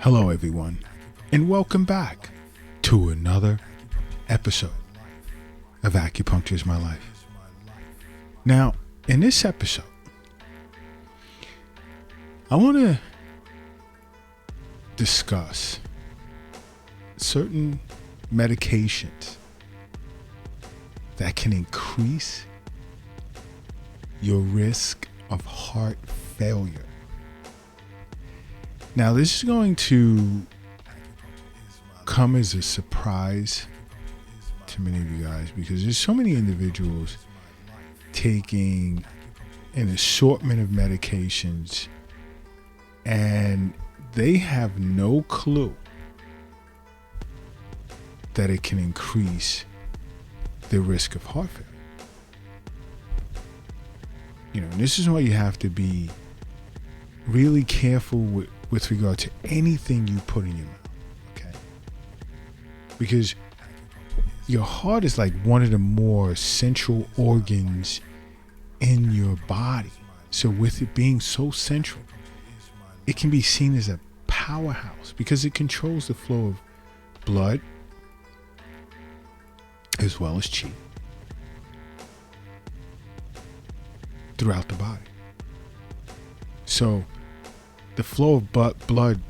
Hello, everyone, and welcome back to another episode of Acupuncture is My Life. Now, in this episode, I want to discuss certain medications that can increase your risk of heart failure. Now, this is going to come as a surprise to many of you guys because there's so many individuals taking an assortment of medications and they have no clue that it can increase the risk of heart failure. And this is why you have to be really careful with regard to anything you put in your mouth, okay? Because your heart is like one of the more central organs in your body. So with it being so central, it can be seen as a powerhouse because it controls the flow of blood as well as chi throughout the body. So the flow of blood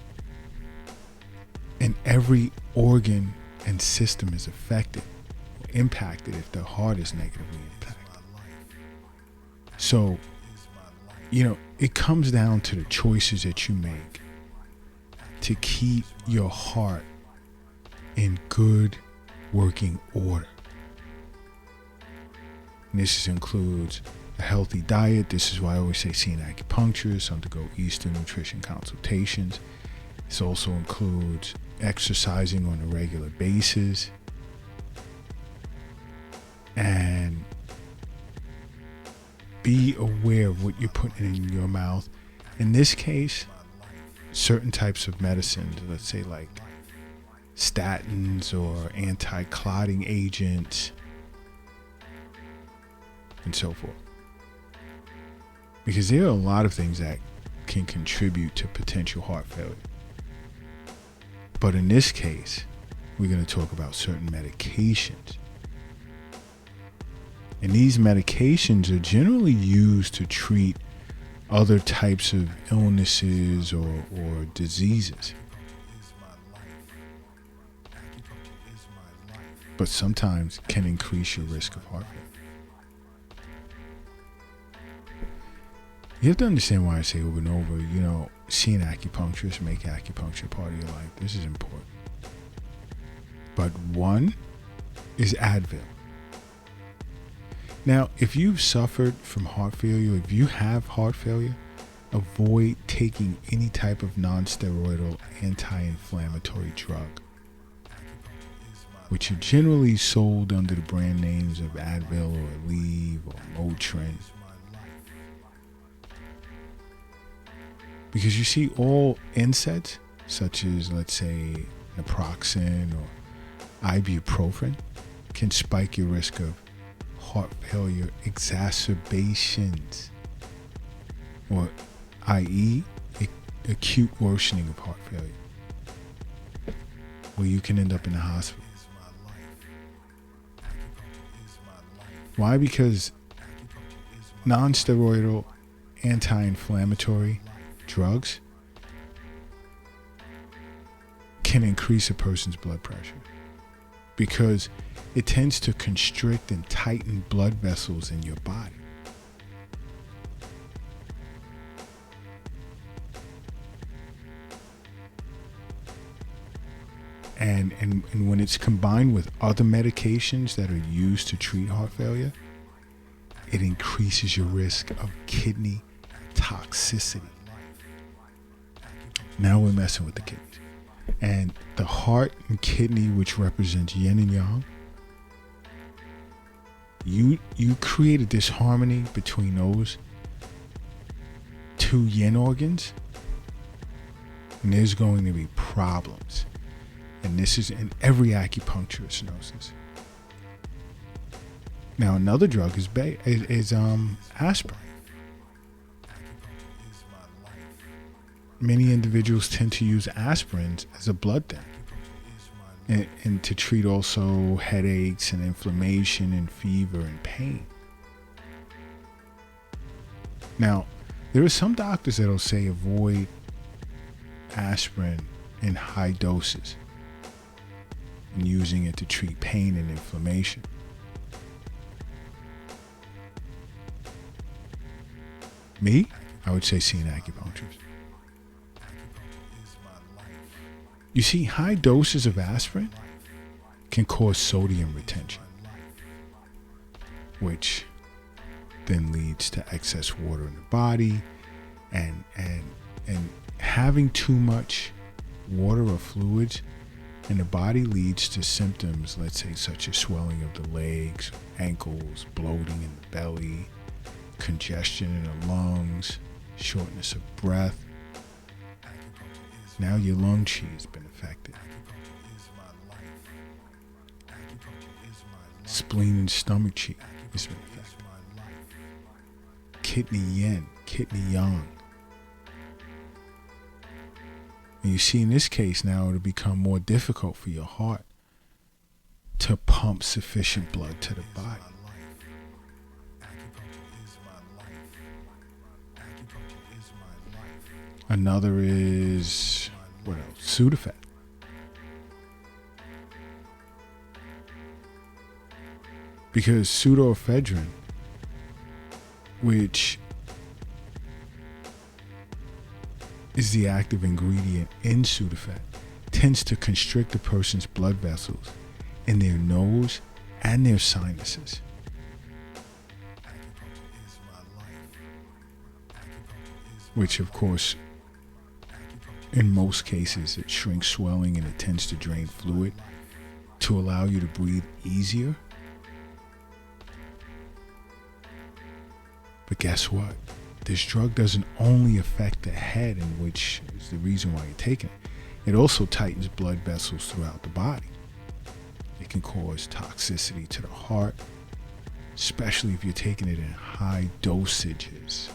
in every organ and system is affected or impacted if the heart is negatively impacted. So, it comes down to the choices that you make to keep your heart in good working order. And this includes a healthy diet. This is why I always say see an acupuncturist, undergo Eastern nutrition consultations. This also includes exercising on a regular basis and be aware of what you're putting in your mouth. In this case, certain types of medicines, let's say like statins or anti-clotting agents and so forth. Because there are a lot of things that can contribute to potential heart failure. But in this case, we're going to talk about certain medications. And these medications are generally used to treat other types of illnesses or diseases. But sometimes can increase your risk of heart failure. You have to understand why I say over and over, see an acupuncturist, make acupuncture part of your life. This is important. But one is Advil. Now, if you've suffered from heart failure, if you have heart failure, avoid taking any type of non-steroidal anti-inflammatory drug, which are generally sold under the brand names of Advil or Aleve or Motrin. Because you see, all NSAIDs, such as, let's say, naproxen or ibuprofen, can spike your risk of heart failure exacerbations, or i.e., acute worsening of heart failure, where you can end up in the hospital. Why? Because non-steroidal anti-inflammatory drugs can increase a person's blood pressure because it tends to constrict and tighten blood vessels in your body. And when it's combined with other medications that are used to treat heart failure, it increases your risk of kidney toxicity. Now we're messing with the kidneys. And the heart and kidney, which represents yin and yang, you create a disharmony between those two yin organs, and there's going to be problems. And this is in every acupuncturist knows this. Now another drug is aspirin. many individuals tend to use aspirins as a blood thinner, and to treat also headaches and inflammation and fever and pain. Now, there are some doctors that will say avoid aspirin in high doses and using it to treat pain and inflammation. Me, I would say see an acupuncturist. You see, high doses of aspirin can cause sodium retention, which then leads to excess water in the body, and having too much water or fluids in the body leads to symptoms, let's say, such as swelling of the legs, ankles, bloating in the belly, congestion in the lungs, shortness of breath. Now your lung chi has been affected. Spleen and stomach chi has been affected. Kidney yin, kidney yang. And you see, in this case now, it'll become more difficult for your heart to pump sufficient blood to the body. Another is, what else? Sudafed. Because pseudoephedrine, which is the active ingredient in Sudafed, tends to constrict a person's blood vessels in their nose and their sinuses. Which, of course, in most cases, it shrinks swelling and it tends to drain fluid to allow you to breathe easier. But guess what? This drug doesn't only affect the head, in which is the reason why you're taking it. It also tightens blood vessels throughout the body. It can cause toxicity to the heart, especially if you're taking it in high dosages.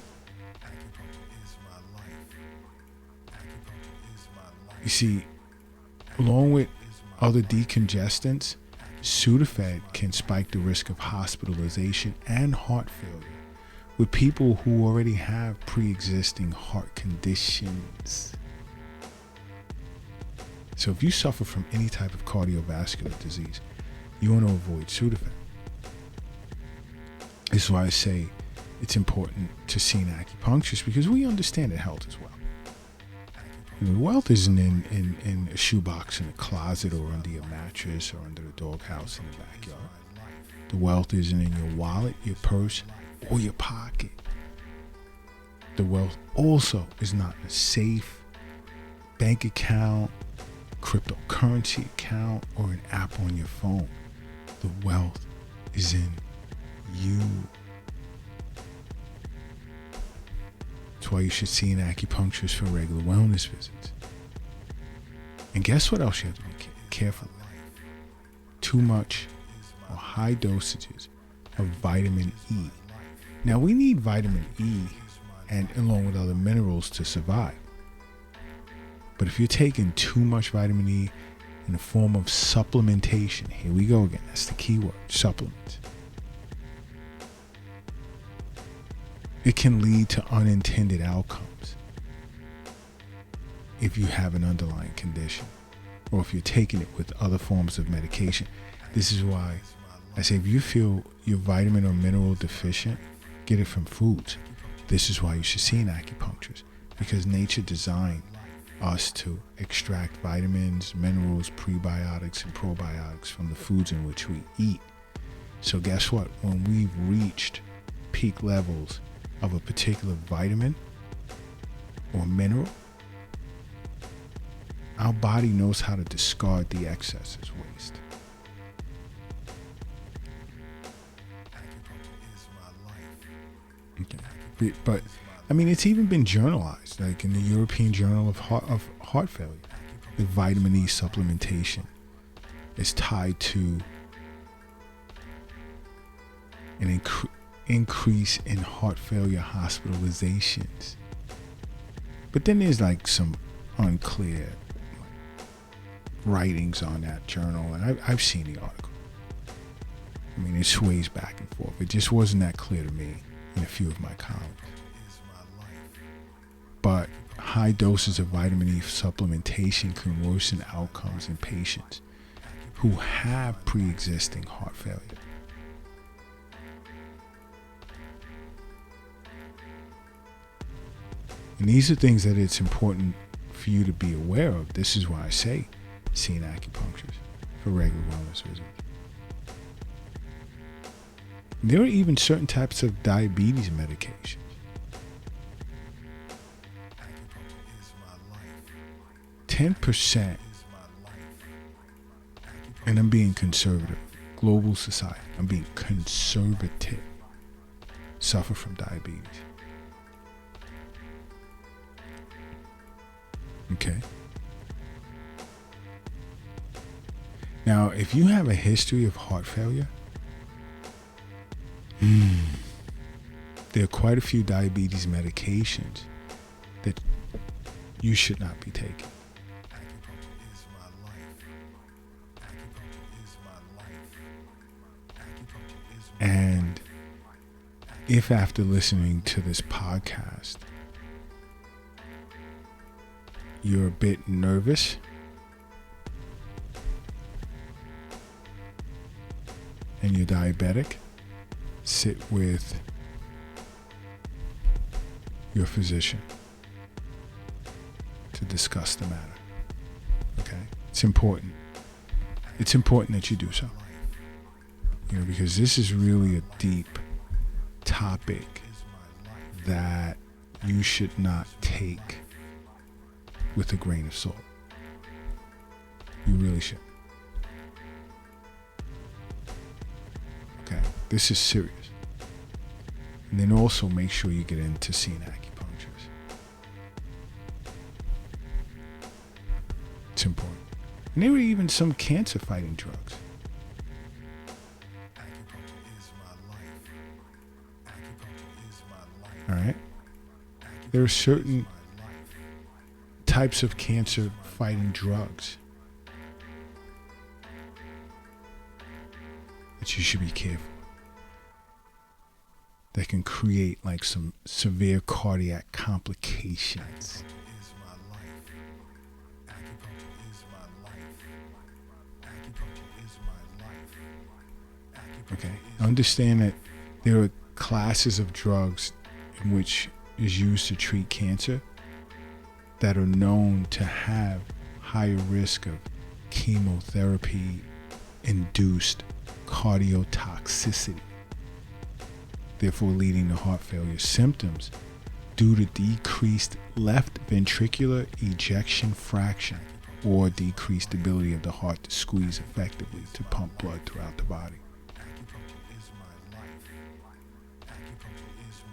You see, along with other decongestants, Sudafed can spike the risk of hospitalization and heart failure with people who already have pre-existing heart conditions. So if you suffer from any type of cardiovascular disease, you want to avoid Sudafed. This is why I say it's important to see an acupuncturist, because we understand that health is wealth. Wealth isn't in a shoebox in a closet or under your mattress or under the doghouse in the backyard. The wealth isn't in your wallet, your purse, or your pocket. The wealth also is not in a safe, bank account, cryptocurrency account, or an app on your phone. The wealth is in you. That's why you should see an acupuncturist for regular wellness visits. And guess what else you have to be careful with? Too much or high dosages of vitamin E. Now, we need vitamin E and along with other minerals to survive. But if you're taking too much vitamin E in the form of supplementation, here we go again, that's the key word, supplements, it can lead to unintended outcomes if you have an underlying condition or if you're taking it with other forms of medication. This is why I say if you feel you're vitamin or mineral deficient, get it from foods. This is why you should see an acupuncturist, because nature designed us to extract vitamins, minerals, prebiotics, and probiotics from the foods in which we eat. So guess what? When we've reached peak levels of a particular vitamin or mineral, our body knows how to discard the excess as waste. Okay. But I mean, it's even been journalized, like in the European Journal of Heart Failure. The vitamin E supplementation is tied to an increase in heart failure hospitalizations. But then there's like some unclear writings on that journal, and I've seen the article. I mean, it sways back and forth. It just wasn't that clear to me and a few of my colleagues. But high doses of vitamin E supplementation can worsen outcomes in patients who have pre-existing heart failure. And these are things that it's important for you to be aware of. This is why I say see an acupuncturist for regular wellness visits. There are even certain types of diabetes medications. 10%, and I'm being conservative, global society, I'm being conservative, suffer from diabetes. Okay? Now, if you have a history of heart failure, there are quite a few diabetes medications that you should not be taking. And if after listening to this podcast, you're a bit nervous, and you're diabetic, sit with your physician to discuss the matter. Okay? It's important. It's important that you do so. You know, because this is really a deep topic that you should not take with a grain of salt. You really should. Okay, this is serious. And then also make sure you get in to see an acupuncturist. It's important. And there are even some cancer fighting drugs. All right? There are certain types of cancer fighting drugs that you should be careful. That can create like some severe cardiac complications. Okay, understand that there are classes of drugs in which is used to treat cancer that are known to have higher risk of chemotherapy-induced cardiotoxicity, therefore leading to heart failure symptoms due to decreased left ventricular ejection fraction or decreased ability of the heart to squeeze effectively to pump blood throughout the body.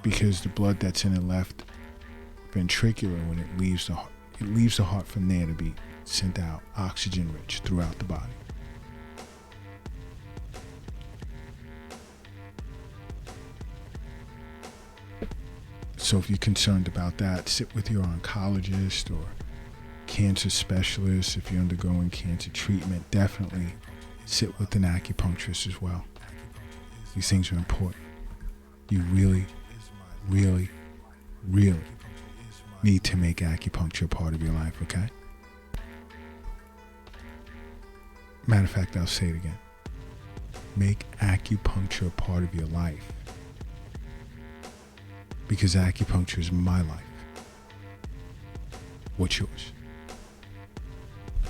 Because the blood that's in the left ventricular, when it leaves the heart from there to be sent out oxygen rich throughout the body. So if you're concerned about that, sit with your oncologist or cancer specialist. If you're undergoing cancer treatment, definitely sit with an acupuncturist as well. These things are important. You really need to make acupuncture a part of your life, okay? Matter of fact, I'll say it again. Make acupuncture a part of your life. Because acupuncture is my life. What's yours?